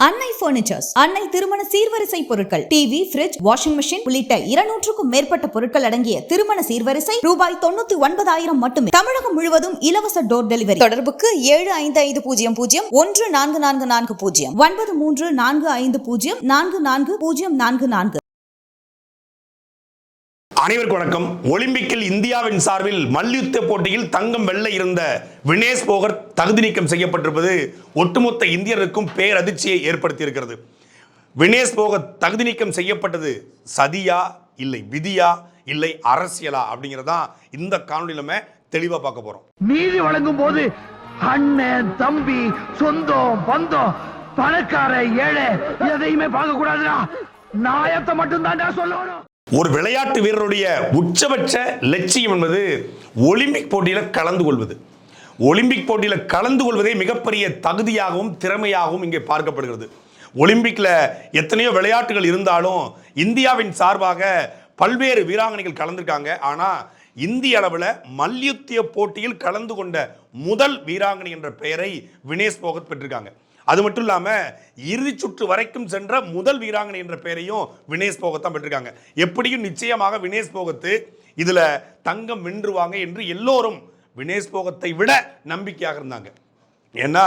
அன்னை பர்னிச்சர்ஸ், அன்னை திருமண சீர்வரிசை பொருட்கள், டிவி, ஃபிரிட்ஜ், வாஷிங் மெஷின் உள்ளிட்ட 200க்கும் மேற்பட்ட பொருட்கள் அடங்கிய திருமண சீர்வரிசை ரூபாய் 99,000 மட்டுமே. தமிழகம் முழுவதும் இலவச டோர் டெலிவரி. தொடர்புக்கு 7550014440 9345044044. அனைவருக்கும் வணக்கம். ஒலிம்பிக்கில் இந்தியாவின் சார்பில் மல்யுத்த போட்டியில் தங்கம் வெல்ல இருந்த வினேஷ் போகத் தகுதி நீக்கம் செய்யப்பட்டிருப்பது ஒட்டுமொத்த இந்தியருக்கும் பேரதிர்ச்சியை ஏற்படுத்தி இருக்கிறது. வினேஷ் போகத் தகுதி நீக்கம் செய்யப்பட்டது சதியா, இல்லை விதியா, இல்லை அரசியலா அப்படிங்கிறதா இந்த காணொலியில நம்ம தெளிவா பார்க்க போறோம். நீதி வழங்கும் போது அண்ணன், தம்பி, சொந்தம், பந்தம், பணக்கார, ஏழை எதையுமே பார்க்க கூடாதுடா. நாயத்தை மட்டும் தான் சொல்லணும். ஒரு விளையாட்டு வீரருடைய உச்சபட்ச லட்சியம் என்பது ஒலிம்பிக் போட்டியில் கலந்து கொள்வது. ஒலிம்பிக் போட்டியில் கலந்து கொள்வதே மிகப்பெரிய தகுதியாகவும் திறமையாகவும் இங்கே பார்க்கப்படுகிறது. ஒலிம்பிக்கில் எத்தனையோ விளையாட்டுகள் இருந்தாலும் இந்தியாவின் சார்பாக பல்வேறு வீராங்கனைகள் கலந்துருக்காங்க. ஆனால் இந்திய அளவில் மல்யுத்த போட்டியில் கலந்து கொண்ட முதல் வீராங்கனை என்ற பெயரை வினேஷ் போகத் பெற்றிருக்காங்க. அது மட்டும் இல்லாமல் இறுதி சுற்று வரைக்கும் சென்ற முதல் வீராங்கனை என்ற பெயரையும் வினேஷ் போகத் தான் பெற்றிருக்காங்க. எப்படியும் நிச்சயமாக வினேஷ் போகத்து இதில் தங்கம் வென்றுவாங்க என்று எல்லோரும் வினேஷ் போகத்தை விட நம்பிக்கையாக இருந்தாங்க. ஏன்னா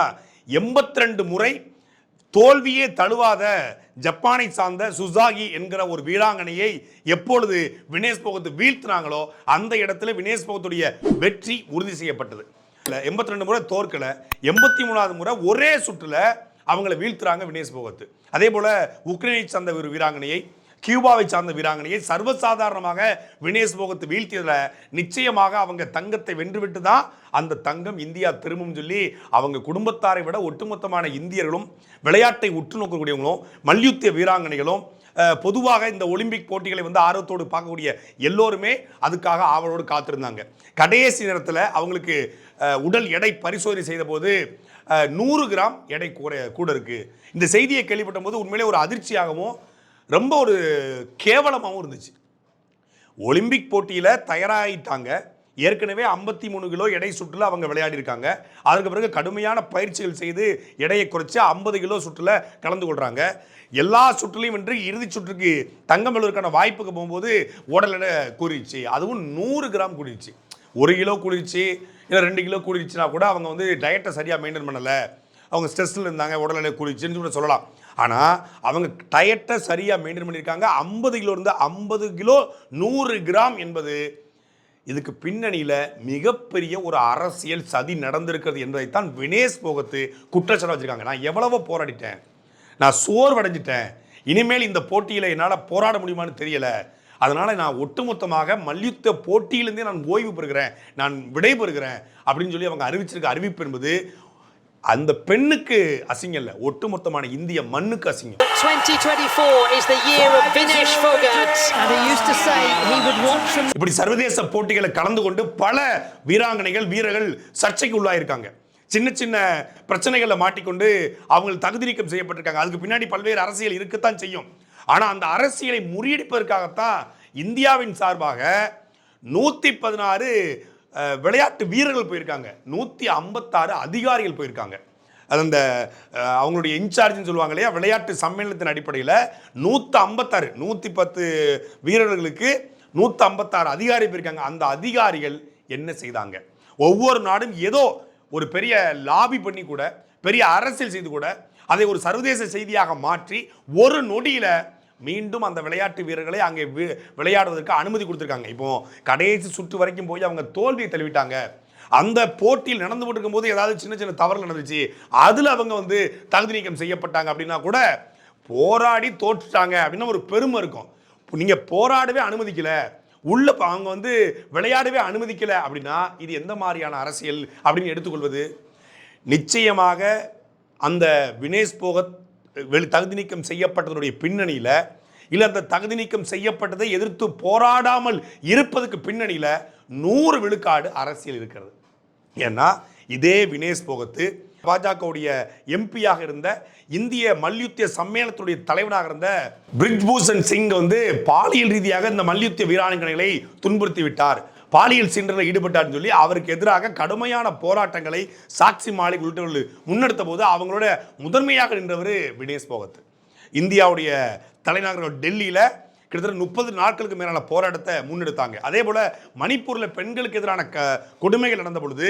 82 முறை தோல்வியே தழுவாத ஜப்பானை சார்ந்த சுசாகி என்கிற ஒரு வீராங்கனையை எப்பொழுது வினேஷ் போகத்து வீழ்த்தினாங்களோ அந்த இடத்துல வினேஷ் போகத்துடைய வெற்றி உறுதி செய்யப்பட்டது. 82 முறை தோற்கல, 83வது முறை ஒரே சுற்றுல அவங்களை வீழ்த்துறாங்க வினேஷ் போகத். அதே போல உக்ரைனை சார்ந்த ஒரு வீராங்கனையை, கியூபாவை சார்ந்த வீராங்கனையை சர்வசாதாரணமாக வினேஷ் போகத் வீழ்த்தியதில் நிச்சயமாக அவங்க தங்கத்தை வென்றுவிட்டு தான் அந்த தங்கம் இந்தியா திரும்பும் சொல்லி அவங்க குடும்பத்தாரை விட ஒட்டுமொத்தமான இந்தியர்களும் விளையாட்டை உற்று நோக்கக்கூடியவங்களும் மல்யுத்த வீராங்கனைகளும் பொதுவாக இந்த ஒலிம்பிக் போட்டிகளை ஆர்வத்தோடு பார்க்கக்கூடிய எல்லோருமே அதுக்காக ஆவலோடு காத்திருந்தாங்க. கடைசி நேரத்தில் அவங்களுக்கு உடல் எடை பரிசோதனை செய்த போது 100 கிராம் எடை கூட இருக்கு. இந்த செய்தியை கேள்விப்பட்ட போது உண்மையிலே ஒரு அதிர்ச்சியாகவும் ரொம்ப ஒரு கேவலமாகவும் இருந்துச்சு. ஒலிம்பிக் போட்டியில் தயாராகிட்டாங்க. ஏற்கனவே 53 கிலோ எடை சுற்றுல அவங்க விளையாடி இருக்காங்க. அதற்கு பிறகு கடுமையான பயிற்சிகள் செய்து எடையை குறைச்சி 50 கிலோ சுற்றுல கலந்து கொள்றாங்க. எல்லா சுற்றுலையும் வென்று இறுதி சுற்றுக்கு தங்கம் வெல்வதற்கான வாய்ப்புக்கு போகும்போது உடல் எடை கூடிருச்சு. அதுவும் 100 கிராம் கூடிருச்சு. 1 கிலோ கூடிருச்சு, இல்லை 2 கிலோ கூடிருச்சுன்னா கூட அவங்க டயட்டை சரியாக மெயின்டைன் பண்ணலை, அவங்க ஸ்ட்ரெஸ்ஸில் இருந்தாங்க, உடல் எடை கூடிருச்சுன்னு கூட சொல்லலாம். ஆனால் அவங்க டயட்டை சரியாக மெயின்டைன் பண்ணியிருக்காங்க. 50 கிலோ இருந்து 50 கிலோ 100 கிராம் என்பது இதுக்கு பின்னணியில் மிகப்பெரிய ஒரு அரசியல் சதி நடந்திருக்கிறது என்பதைத்தான் வினேஷ் போகத் குற்றச்சாட்டு வச்சிருக்காங்க. நான் எவ்வளவோ போராடிட்டேன், நான் சோர்வடைஞ்சிட்டேன், இனிமேல் இந்த போட்டியில் என்னால் போராட முடியுமான்னு தெரியலை, அதனால் நான் ஒட்டுமொத்தமாக மல்யுத்த போட்டியிலிருந்தே நான் ஓய்வு பெறுகிறேன், நான் விடைபெறுகிறேன் அப்படின்னு சொல்லி அவங்க அறிவிச்சிருக்க அறிவிப்பு என்பது அந்த பெண்ணுக்கு அசிங்கம் இல்லை, ஒட்டுமொத்தமான இந்திய மண்ணுக்கு அசிங்கம். 2024 is the year of Vinesh Phogat and he used to say he would want from. இப்படி சர்வதேச போட்டிகளை கலந்து கொண்டு பல வீராங்கனைகள் வீரர்கள் சர்ச்சைக்கு உள்ளாயிருக்காங்க. சின்ன சின்ன பிரச்சனைகளை மாட்டிக்கொண்டு அவங்க தகுதி நீக்கம் செய்யப்பட்டிருக்காங்க. அதுக்கு பின்னாடி பல்வேறு அரசியல் இருக்கத்தான் செய்யும். ஆனால் அந்த அரசியலை முறியடிப்பதற்காகத்தான் இந்தியாவின் சார்பாக 116 விளையாட்டு வீரர்கள் போயிருக்காங்க, 156 அதிகாரிகள் போயிருக்காங்க. அது அந்த அவங்களுடைய இன்சார்ஜ்னு சொல்லுவாங்க இல்லையா, விளையாட்டு சம்மேளனத்தின் அடிப்படையில் 156 110 வீரர்களுக்கு 156 அதிகாரி போயிருக்காங்க. அந்த அதிகாரிகள் என்ன செய்தாங்க? ஒவ்வொரு நாடும் ஏதோ ஒரு பெரிய லாபி பண்ணி கூட, பெரிய அரசியல் செய்து கூட அதை ஒரு சர்வதேச செய்தியாக மாற்றி ஒரு நொடியில் மீண்டும் அந்த விளையாட்டு வீரர்களை அங்கே விளையாடுவதற்கு அனுமதி கொடுத்துருக்காங்க. இப்போ கடைசி சுற்று வரைக்கும் போய் அவங்க தோல்வியை தழுவிட்டாங்க. அந்த போட்டியில் நடந்து கொண்டிருக்கும் போது ஏதாவது சின்ன சின்ன தவறுகள் நடந்துச்சு, அதில் அவங்க தகுதி நீக்கம் செய்யப்பட்டாங்க அப்படின்னா கூட போராடி தோற்றுட்டாங்க அப்படின்னு ஒரு பெருமை இருக்கும். நீங்கள் போராடவே அனுமதிக்கலை, உள்ள அவங்க விளையாடவே அனுமதிக்கலை அப்படின்னா இது எந்த மாதிரியான அரசியல் அப்படின்னு எடுத்துக்கொள்வது? நிச்சயமாக அந்த வினேஷ் போகத் தகுதி நீக்கம் செய்யப்பட்டதனுடைய பின்னணியில், இல்லை அந்த தகுதி நீக்கம் செய்யப்பட்டதை எதிர்த்து போராடாமல் இருப்பதுக்கு பின்னணியில் 100 விழுக்காடு அரசியல் இருக்கிறது. ஏன்னா இதே வினேஷ் போகத் பாஜகவுடைய எம்பியாக இருந்த இந்திய மல்யுத்த சம்மேளனத்துடைய தலைவனாக இருந்த பிரிஜ்பூஷன் சிங் பாலியல் ரீதியாக இந்த மல்யுத்த வீராங்கனைகளை துன்புறுத்தி விட்டார், பாலியல் சீண்டலில் ஈடுபட்டார்னு சொல்லி அவருக்கு எதிராக கடுமையான போராட்டங்களை சாக்சி மாலிக் உள்ளிட்டவர்கள் முன்னெடுத்த போது அவங்களோட முதன்மையாக நின்றவர் வினேஷ் போகத். இந்தியாவுடைய தலைநகர் டெல்லியில் கிட்டத்தட்ட 30 நாட்களுக்கு மேலான போராட்டத்தை முன்னெடுத்தாங்க. அதே போல மணிப்பூரில் பெண்களுக்கு எதிரான கொடுமைகள் நடந்த பொழுது,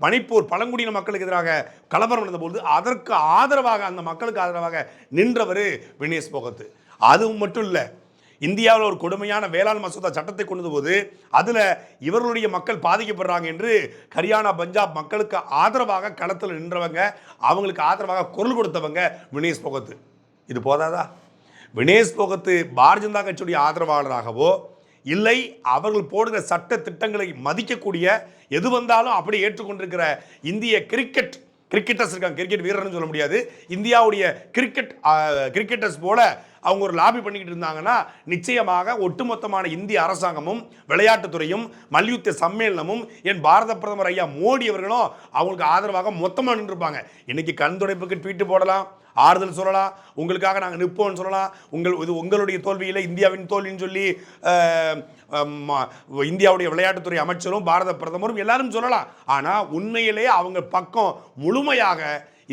மணிப்பூர் பழங்குடியின மக்களுக்கு எதிராக கலவரம் நடந்த பொழுது அதற்கு ஆதரவாக, அந்த மக்களுக்கு ஆதரவாக நின்றவர் வினேஷ் போகத். அதுவும் மட்டும் இல்லை, இந்தியாவில் ஒரு கொடுமையான வேளாண் மசோதா சட்டத்தை கொண்டு போது அதில் இவர்களுடைய மக்கள் பாதிக்கப்படுறாங்க என்று ஹரியானா பஞ்சாப் மக்களுக்கு ஆதரவாக களத்தில் நின்றவங்க, அவங்களுக்கு ஆதரவாக குரல் கொடுத்தவங்க வினேஷ் போகத். இது போதாதா? வினேஷ் போகத் பாரதிய ஜனதா கட்சியுடைய ஆதரவாளராகவோ இல்லை அவர்கள் போடுகிற சட்ட திட்டங்களை மதிக்கக்கூடிய, எது வந்தாலும் அப்படி ஏற்றுக்கொண்டிருக்கிற இந்திய கிரிக்கெட்டர்ஸ் இருக்காங்க, கிரிக்கெட் வீரர்னு சொல்ல முடியாது, இந்தியாவுடைய கிரிக்கெட்டர்ஸ் போல அவங்க ஒரு லாபி பண்ணிக்கிட்டு இருந்தாங்கன்னா நிச்சயமாக ஒட்டுமொத்தமான இந்திய அரசாங்கமும் விளையாட்டுத்துறையும் மல்யுத்த சம்மேளனமும் என் பாரத பிரதமர் ஐயா மோடி அவர்களும் அவங்களுக்கு ஆதரவாக மொத்தமாக நின்றுருப்பாங்க. இன்னைக்கு கண் துடைப்புக்கு ட்வீட் போடலாம், ஆறுதல் சொல்லலாம், உங்களுக்காக நாங்கள் நிற்போம்னு சொல்லலாம், இது உங்களுடைய தோல்வியில் இந்தியாவின் தோல்வின்னு சொல்லி இந்தியாவுடைய விளையாட்டுத்துறை அமைச்சரும் பாரத பிரதமரும் எல்லாரும் சொல்லலாம். ஆனால் உண்மையிலேயே அவங்க பக்கம் முழுமையாக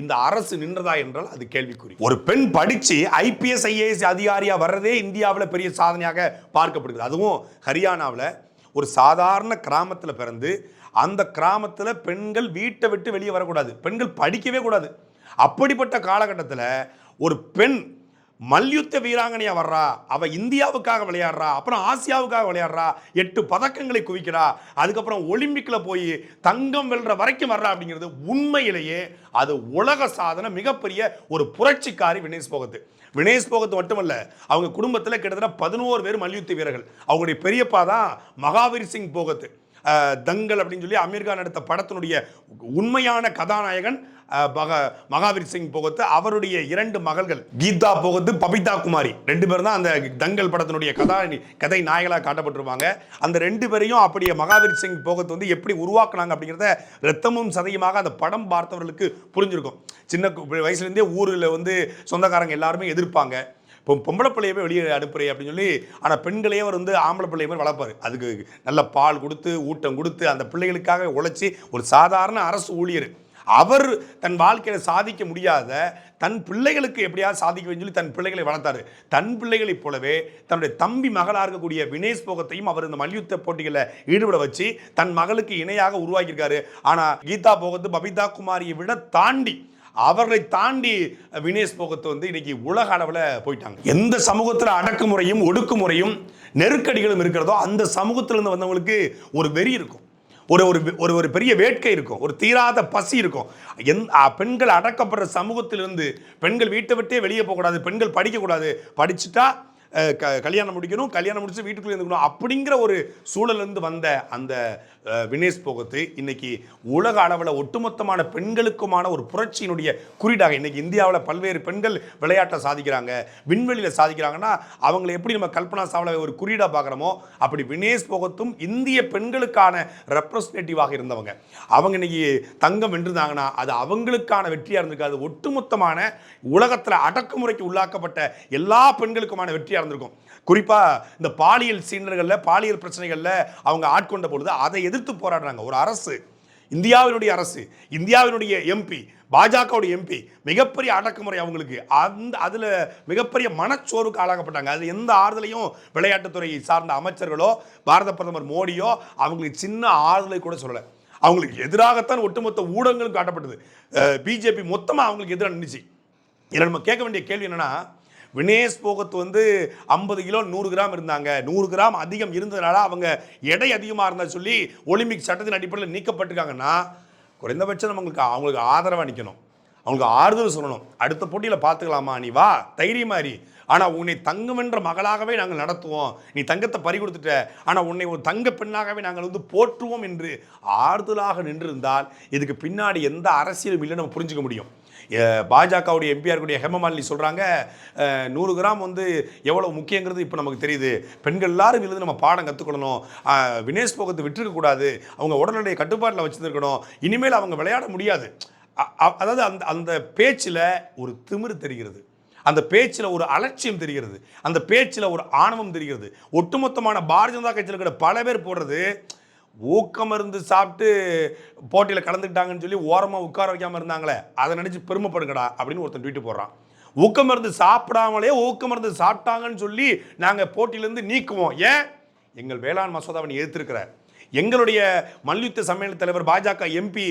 இந்த அரசு நின்றதா என்றால் அது கேள்விக்குறி. ஒரு பெண் படிச்சு IPS IAS அதிகாரியா வர்றதே இந்தியாவில் பெரிய சாதனையாக பார்க்கப்படுகிறது. அதுவும் ஹரியானாவில் ஒரு சாதாரண கிராமத்தில் பிறந்து அந்த கிராமத்தில் பெண்கள் வீட்டை விட்டு வெளியே வரக்கூடாது, பெண்கள் படிக்கவே கூடாது. அப்படிப்பட்ட காலகட்டத்தில் ஒரு பெண் மல்யுத்த வீராங்கனையா வர்றா, அவ இந்தியாவுக்காக விளையாடுறா, அப்புறம் ஆசியாவுக்காக விளையாடுறா, 8 பதக்கங்களை குவிக்கிறா, அதுக்கப்புறம் ஒலிம்பிக்ல போய் தங்கம் வெல்ற வரைக்கும் வர்றா அப்படிங்கிறது உண்மையிலேயே அது உலக சாதனை, மிகப்பெரிய ஒரு புரட்சிக்காரி வினேஷ் போகத். வினேஷ் போகத் மட்டுமல்ல, அவங்க குடும்பத்தில் கிட்டத்தட்ட 11 பேர் மல்யுத்த வீரர்கள். அவங்களுடைய பெரியப்பா தான் மகாவீர் சிங் போகத். தங்கல் அப்படின்னு சொல்லி அமீர் கான் எடுத்த படத்தினுடைய உண்மையான கதாநாயகன் மகாவீர் சிங் போகத். அவருடைய 2 மகள்கள் கீதா போகத், பபிதா குமாரி, 2 பேரும் தான் அந்த தங்கல் படத்தினுடைய கதை நாயகளாக காட்டப்பட்டிருப்பாங்க. அந்த 2 பேரையும் அப்படியே மகாவீர் சிங் போகத் வந்து எப்படி உருவாக்குனாங்க அப்படிங்கிறத ரத்தமும் சதையுமாக அந்த படம் பார்த்தவர்களுக்கு புரிஞ்சிருக்கும். சின்ன வயசுலேருந்தே ஊரில் வந்து சொந்தக்காரங்க எல்லாருமே எதிர்ப்பாங்க, இப்போ பொம்பளை பிள்ளையவே வெளியே அனுப்புறே அப்படின்னு சொல்லி. ஆனால் பெண்களையே அவர் வந்து ஆம்பளை பிள்ளைய மாதிரி வளர்ப்பார். அதுக்கு நல்ல பால் கொடுத்து ஊட்டம் கொடுத்து அந்த பிள்ளைகளுக்காக உழைச்சி ஒரு சாதாரண அரசு ஊழியர் அவர் தன் வாழ்க்கையில் சாதிக்க முடியாத தன் பிள்ளைகளுக்கு எப்படியாவது சாதிக்க வேண்டும் சொல்லி தன் பிள்ளைகளை வளர்த்தாரு. தன் பிள்ளைகளைப் போலவே தன்னுடைய தம்பி மகளாக இருக்கக்கூடிய வினேஷ் போகத்தையும் அவர் இந்த மல்யுத்த போட்டிகளில் ஈடுபட வச்சு தன் மகளுக்கு இணையாக உருவாக்கியிருக்காரு. ஆனால் கீதா போகத், பபிதா குமாரியை விட தாண்டி, அவர்களை தாண்டி வினேஷ் போகத் வந்து இன்னைக்கு உலக அளவில் போயிட்டாங்க. எந்த சமூகத்தில் அடக்குமுறையும் ஒடுக்குமுறையும் நெருக்கடிகளும் இருக்கிறதோ அந்த சமூகத்திலிருந்து வந்தவங்களுக்கு ஒரு வெறி இருக்கும், ஒரு பெரிய வேட்கை இருக்கும், ஒரு தீராத பசி இருக்கும். பெண்கள் அடக்கப்படுற சமூகத்திலிருந்து பெண்கள் வீட்டை விட்டே வெளியே போகக்கூடாது, பெண்கள் படிக்கக்கூடாது, படிச்சுட்டா கல்யாணம் முடிக்கணும், கல்யாணம் முடிச்சு வீட்டுக்குள்ளே இருந்துக்கணும் அப்படிங்கிற ஒரு சூழலிருந்து வந்த அந்த வினேஷ் போகத் இன்னைக்கு உலக அளவில் ஒட்டுமொத்தமான பெண்களுக்குமான ஒரு புரட்சியினுடைய குறியீடாக இன்னைக்கு இந்தியாவில் பல்வேறு பெண்கள் விளையாட்டை சாதிக்கிறாங்க, விண்வெளியில் சாதிக்கிறாங்கன்னா அவங்களை எப்படி நம்ம கல்பனா சாவ்லா ஒரு குறியீடாக பார்க்குறோமோ அப்படி வினேஷ் போகத்தும் இந்திய பெண்களுக்கான ரெப்ரஸன்டேட்டிவாக இருந்தவங்க. அவங்க இன்னைக்கு தங்கம் வென்றிருந்தாங்கன்னா அது அவங்களுக்கான வெற்றியாக இருந்திருக்காது, ஒட்டுமொத்தமான உலகத்தில் அடக்குமுறைக்கு உள்ளாக்கப்பட்ட எல்லா பெண்களுக்குமான வெற்றியாக இருந்திருக்கும். குறிப்பாக இந்த பாலியல் சீண்டல்களில், பாலியல் பிரச்சனைகளில் அவங்க ஆட்கொண்ட பொழுது அதை எதிர்த்து போராடுறாங்க ஒரு அரசு, இந்தியாவினுடைய அரசு, இந்தியாவினுடைய MP, பாஜகவுடைய MP, மிகப்பெரிய அடக்குமுறை அவங்களுக்கு. அதில் மிகப்பெரிய மனச்சோர்வுக்கு ஆளாகப்பட்டாங்க. அது எந்த ஆறுதலையும் விளையாட்டுத்துறையை சார்ந்த அமைச்சர்களோ பாரத பிரதமர் மோடியோ அவங்களுக்கு சின்ன ஆறுதலை கூட சொல்லலை. அவங்களுக்கு எதிராகத்தான் ஒட்டுமொத்த ஊடகங்களும் காட்டப்பட்டது. BJP மொத்தமாக அவங்களுக்கு எதிராக நின்றுச்சு. இதில் நம்ம கேட்க வேண்டிய கேள்வி என்னன்னா, வினேஷ் போகத் வந்து 50 கிலோ 100 கிராம் இருந்தாங்க, 100 கிராம் அதிகம் இருந்ததுனால அவங்க எடை அதிகமாக இருந்தால் சொல்லி ஒலிம்பிக் சட்டத்தின் அடிப்படையில் நீக்கப்பட்டிருக்காங்கன்னா குறைந்தபட்சம் அவங்களுக்கு ஆதரவாக நிற்கணும், அவங்களுக்கு ஆறுதல் சொல்லணும். அடுத்த போட்டியில் பார்த்துக்கலாமா, நீ வா தைரியமாரி, ஆனால் உன்னை தங்கம் என்ற மகளாகவே நாங்கள் நடத்துவோம், நீ தங்கத்தை பறி கொடுத்துட்ட, ஆனால் உன்னை ஒரு தங்க பெண்ணாகவே நாங்கள் வந்து போற்றுவோம் என்று ஆறுதலாக நின்றிருந்தால் இதுக்கு பின்னாடி எந்த அரசியலும் இல்லை நம்ம புரிஞ்சுக்க முடியும். பாஜகவுடைய MP இருக்கக்கூடிய ஹேமமாலினி சொல்கிறாங்க, 100 கிராம் வந்து எவ்வளோ முக்கியங்கிறது இப்போ நமக்கு தெரியுது, பெண்கள் எல்லாரும் இருந்து நம்ம பாடம் கற்றுக்கணும், வினேஷ் போகத்தை விட்டுருக்கக்கூடாது, அவங்க உடல்நிலையை கட்டுப்பாட்டில் வச்சுருக்கணும், இனிமேல் அவங்க விளையாட முடியாது. அதாவது அந்த பேச்சில் ஒரு திமிரு தெரிகிறது, அந்த பேச்சில் ஒரு அலட்சியம் தெரிகிறது, அந்த பேச்சில் ஒரு ஆணவம் தெரிகிறது. ஒட்டுமொத்தமான பாரதிய ஜனதா கட்சியில் இருக்கிற பல பேர் போடுறது ஊக்க மருந்து சாப்பிட்டு போட்டியில் கலந்துக்கிட்டாங்கன்னு சொல்லி ஓரமாக உட்கார வைக்காமல் இருந்தாங்களே, அதை நினச்சி பெருமைப்படுங்கடா அப்படின்னு ஒருத்தன் ட்வீட் போடுறான். ஊக்க மருந்து சாப்பிடாமலே ஊக்க மருந்து சாப்பிட்டாங்கன்னு சொல்லி நாங்கள் போட்டியிலேருந்து நீக்குவோம். ஏன்? எங்கள் வேளாண் மசோதாவை நீ எதிர்த்திருக்கிற. எங்களுடைய மல்யுத்த சம்மேளன தலைவர் பாஜக எம்பி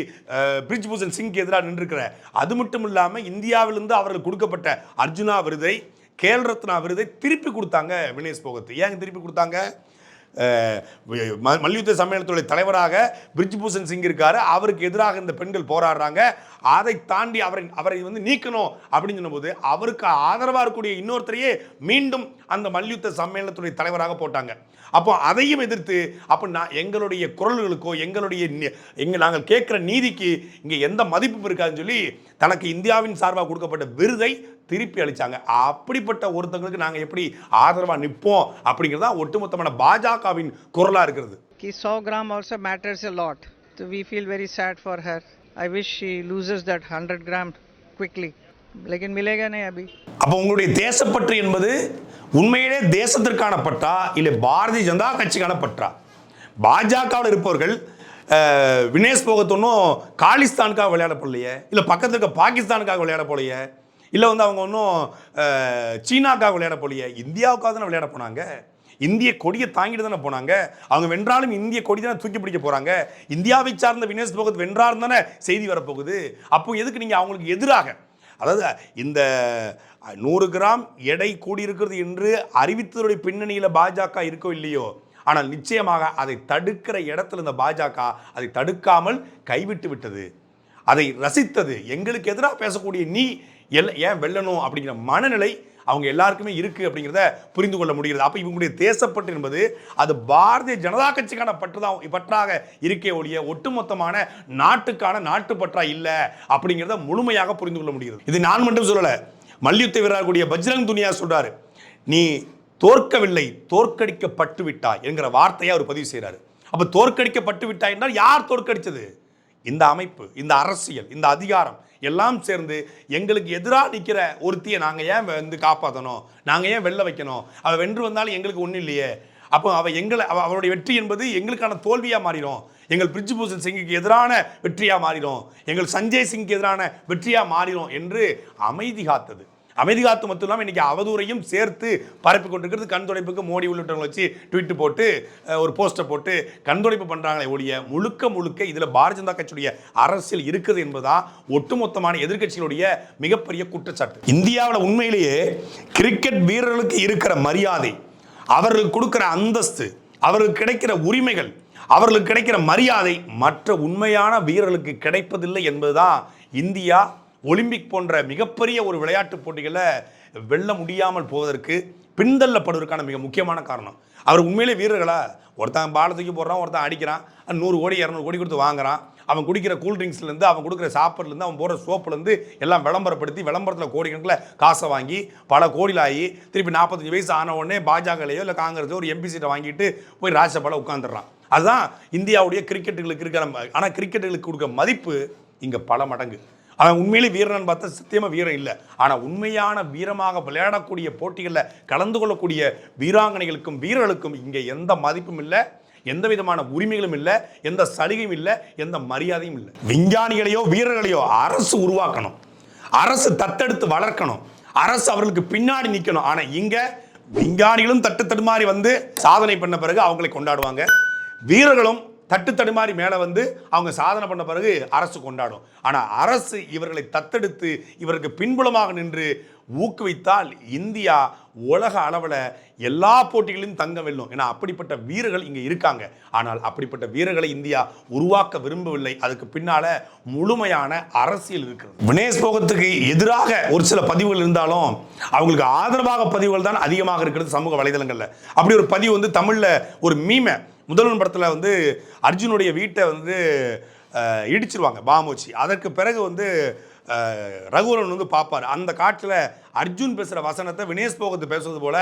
பிரிஜ்பூஷன் சிங்க்கு எதிராக நின்றுக்கிற. அது மட்டும் இல்லாமல் இந்தியாவிலிருந்து அவர்களுக்கு கொடுக்கப்பட்ட அர்ஜுனா விருதை, கேல் ரத்னா விருதை திருப்பி கொடுத்தாங்க வினேஷ் போகத். ஏன் திருப்பி கொடுத்தாங்க? மல்யுத்த சம்மேளனத்துடைய தலைவராக பிரிஜ்பூஷன் சிங் இருக்காரு, அவருக்கு எதிராக இந்த பெண்கள் போராடுறாங்க. அதை தாண்டி அவரை நீக்கணும் அப்படின்னு சொன்னபோது அவருக்கு ஆதரவாக இருக்கக்கூடிய இன்னொருத்தரையே மீண்டும் அந்த மல்யுத்த சம்மேளனத்துடைய தலைவராக போட்டாங்க. அப்போ அதையும் எதிர்த்து அப்போ எங்களுடைய குரல்களுக்கோ நாங்கள் கேட்குற நீதிக்கு இங்கே எந்த மதிப்பும் இருக்காதுன்னு சொல்லி தனக்கு இந்தியாவின் சார்பாக கொடுக்கப்பட்ட விருதை திருப்பி அளிச்சாங்க. அப்படிப்பட்ட ஒருத்தங்களுக்கு நாங்கள் எப்படி ஆதரவாக நிற்போம் அப்படிங்கிறது தான் ஒட்டுமொத்தமான பாஜகவின் குரலாக இருக்கிறது. 100 gram also matters a lot. So we feel very sad for her. I wish she loses that 100 gram quickly. लेकिन मिलेगा नहीं अभी. அப்போ உங்களுடைய தேசப்பற்று என்பது உண்மையிலே தேசத்திற்கான பற்றா இல்லை பாரதிய ஜனதா கட்சிக்கான பற்றா? பாஜகவில் இருப்பவர்கள் வினேஷ் போகத் ஒன்றும் காலிஸ்தானுக்காக விளையாட போலையே, இல்லை பக்கத்தில் இருக்க பாகிஸ்தானுக்காக விளையாட போலையே, இல்லை அவங்க ஒன்றும் சீனாக்காக விளையாட போலையே, இந்தியாவுக்காக தானே விளையாட போனாங்க. இந்திய கொடியை தாங்கிட்டு தானே போனாங்க. அவங்க வென்றாலும் இந்திய கொடி தானே தூக்கி பிடிக்க போறாங்க. இந்தியாவை சார்ந்த வினேஷ் போகத் வென்றார் தானே செய்தி வரப்போகுது. அப்போ எதுக்கு நீங்கள் அவங்களுக்கு எதிராக, அதாவது இந்த 100 கிராம் எடை கூடியிருக்கிறது என்று அறிவித்ததுடைய பின்னணியில் பாஜக இருக்கோ இல்லையோ, ஆனால் நிச்சயமாக அதை தடுக்கிற இடத்துல இந்த பாஜக அதை தடுக்காமல் கைவிட்டு விட்டது, அதை ரசித்தது. எங்களுக்கு எதிராக பேசக்கூடிய நீ ஏன் வெல்லணும் அப்படிங்கிற மனநிலை அவங்க எல்லாருக்குமே இருக்கு அப்படிங்கிறத புரிந்து கொள்ள முடிகிறது. அப்போ இவங்களுடைய தேசப்பற்று என்பது அது பாரதிய ஜனதா கட்சிக்கான பற்றாக இருக்கே ஒழிய ஒட்டுமொத்தமான நாட்டுக்கான நாட்டுப்பற்றா இல்லை அப்படிங்கிறத முழுமையாக புரிந்து கொள்ள முடிகிறது. இது நான் மட்டும் சொல்லல, மல்யுத்த வீரர் கூடிய பஜ்ரங் துனியா சொல்றாரு, நீ தோற்கவில்லை தோற்கடிக்கப்பட்டு விட்டாய் என்கிற வார்த்தையை அவர் பதிவு செய்கிறாரு. அப்போ தோற்கடிக்கப்பட்டு விட்டாய் என்றால் யார் தோற்கடித்தது? இந்த அமைப்பு, இந்த அரசியல், இந்த அதிகாரம் எல்லாம் சேர்ந்து எங்களுக்கு எதிராக நிற்கிற ஒருத்தியை நாங்கள் ஏன் காப்பாற்றணும், நாங்கள் ஏன் வெல்ல வைக்கணும்? அவள் வென்று வந்தாலும் எங்களுக்கு ஒன்றும் இல்லையே. அப்போ அவளுடைய வெற்றி என்பது எங்களுக்கான தோல்வியாக மாறிடும், எங்கள் பிரிஜ்பூஷன் சிங்குக்கு எதிரான வெற்றியாக மாறிடும், எங்கள் சஞ்சய் சிங்க்கு எதிரான வெற்றியாக மாறிடும் என்று அமைதி காத்தது. அமைதி காத்து மட்டும் இல்லாமல் இன்றைக்கி அவதூறையும் சேர்த்து பரப்பி கொண்டிருக்கிறது. கண் துடைப்புக்கு மோடி உள்ளிட்டவங்களை வச்சு ட்வீட் போட்டு ஒரு போஸ்டர் போட்டு கண் துடைப்பு பண்ணுறாங்களே ஒழிய முழுக்க இதில் பாரதிய ஜனதா கட்சியுடைய அரசியல் இருக்குது என்பதுதான் ஒட்டுமொத்தமான எதிர்கட்சிகளுடைய மிகப்பெரிய குற்றச்சாட்டு. இந்தியாவில் உண்மையிலேயே கிரிக்கெட் வீரர்களுக்கு இருக்கிற மரியாதை, அவர்களுக்கு கொடுக்கிற அந்தஸ்து, அவர்களுக்கு கிடைக்கிற உரிமைகள், அவர்களுக்கு கிடைக்கிற மரியாதை மற்ற உண்மையான வீரர்களுக்கு கிடைப்பதில்லை என்பதுதான் இந்தியா ஒலிம்பிக் போன்ற மிகப்பெரிய ஒரு விளையாட்டு போட்டிகளில் வெல்ல முடியாமல் போவதற்கு, பின்தள்ளப்படுவதற்கான மிக முக்கியமான காரணம். அவர் உண்மையிலே வீரர்களா? ஒருத்தன் பாலத்துக்கு போடுறான், ஒருத்தன் அடிக்கிறான், 100 கோடி 200 கோடி கொடுத்து வாங்குறான். அவன் குடிக்கிற கூல்ட்ரிங்க்ஸ்லேருந்து, அவன் கொடுக்குற சாப்பாடுலேருந்து, அவன் போடுற சோப்புலேருந்து எல்லாம் விளம்பரப்படுத்தி விளம்பரத்தில் கோடிக்கணக்கில் காசை வாங்கி பல கோடிலாகி திருப்பி 45 வயசு ஆன உடனே பாஜகலையோ இல்லை காங்கிரஸோ ஒரு எம்பி சீட்டை வாங்கிட்டு போய் ராஜ்யசபாவில் உட்காந்துடுறான். அதுதான் இந்தியாவுடைய கிரிக்கெட்டுகளுக்கு இருக்கிற. ஆனால் கிரிக்கெட்டுகளுக்கு கொடுக்குற மதிப்பு இங்கே பல மடங்கு. அவன் உண்மையிலே வீரன் பார்த்தா சத்தியமாக வீரன் இல்லை. ஆனால் உண்மையான வீரமாக விளையாடக்கூடிய போட்டிகளில் கலந்து கொள்ளக்கூடிய வீராங்கனைகளுக்கும் வீரர்களுக்கும் இங்கே எந்த மதிப்பும் இல்லை, எந்த விதமான உரிமைகளும் இல்லை, எந்த சலுகையும் இல்லை, எந்த மரியாதையும் இல்லை. விஞ்ஞானிகளையோ வீரர்களையோ அரசு உருவாக்கணும், அரசு தத்தெடுத்து வளர்க்கணும், அரசு அவர்களுக்கு பின்னாடி நிற்கணும். ஆனால் இங்கே விஞ்ஞானிகளும் தட்டுத்தடுமாறி சாதனை பண்ண பிறகு அவங்களை கொண்டாடுவாங்க, வீரர்களும் தட்டுத்தடுமாறி மேலே அவங்க சாதனை பண்ண பிறகு அரசு கொண்டாடும். ஆனால் அரசு இவர்களை தத்தெடுத்து இவருக்கு பின்புலமாக நின்று ஊக்குவித்தால் இந்தியா உலக அளவில் எல்லா போட்டிகளிலும் தங்க வெல்லும். ஏன்னா அப்படிப்பட்ட வீரர்கள் இங்கே இருக்காங்க. ஆனால் அப்படிப்பட்ட வீரர்களை இந்தியா உருவாக்க விரும்பவில்லை. அதுக்கு பின்னால முழுமையான அரசியல் இருக்கிறது. வினேஷ் போகத்துக்கு எதிராக ஒரு சில பதிவுகள் இருந்தாலும் அவங்களுக்கு ஆதரவாக பதிவுகள் தான் அதிகமாக இருக்கிறது சமூக வலைதளங்களில். அப்படி ஒரு பதிவு தமிழில் ஒரு மீமை, முதல்வன் படத்தில் அர்ஜுனுடைய வீட்டை இடிச்சிருவாங்க பாம்பு வச்சு. அதற்கு பிறகு ரகுவரன் பார்ப்பார். அந்த காட்டில் அர்ஜுன் பேசுகிற வசனத்தை வினேஷ் போகத்து பேசுவது போல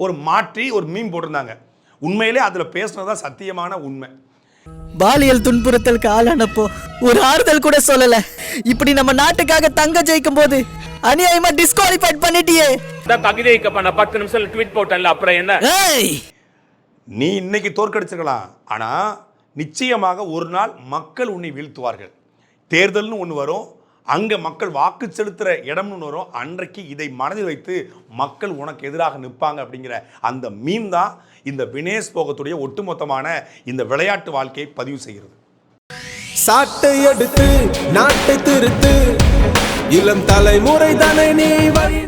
ஒரு மாற்றி ஒரு மீம் போட்டிருந்தாங்க. உண்மையிலே அதில் பேசுனதா சத்தியமான உண்மை. பாலியல் துன்புறுத்தலுக்கு ஆளானப்போ ஒரு ஆறுதல் கூட சொல்லல. இப்படி நம்ம நாட்டுக்காக தங்க ஜெயிக்கும் போது அநியாயமா டிஸ்குவாலிஃபைட் பண்ணிட்டியே. தகுதி பண்ண 10 நிமிஷம் ட்வீட் போட்டேன்ல, அப்புறம் என்ன? நீ இன்னைக்கு தோற்கடிச்சிருக்கலாம், ஆனால் நிச்சயமாக ஒரு நாள் மக்கள் உன்னை வீழ்த்துவார்கள். தேர்தல்னு ஒன்று வரும், அங்கே மக்கள் வாக்கு செலுத்துகிற இடம்னு வரும். அன்றைக்கு இதை மனதில் வைத்து மக்கள் உனக்கு எதிராக நிற்பாங்க அப்படிங்கிற அந்த மீம் தான் இந்த வினேஷ் போகத்துடைய ஒட்டுமொத்தமான இந்த விளையாட்டு வாழ்க்கையை பதிவு செய்கிறது. சாட்டை எடுத்து நாட்டை திருத்து, இளம் தலைமுறை தானே நீ வழி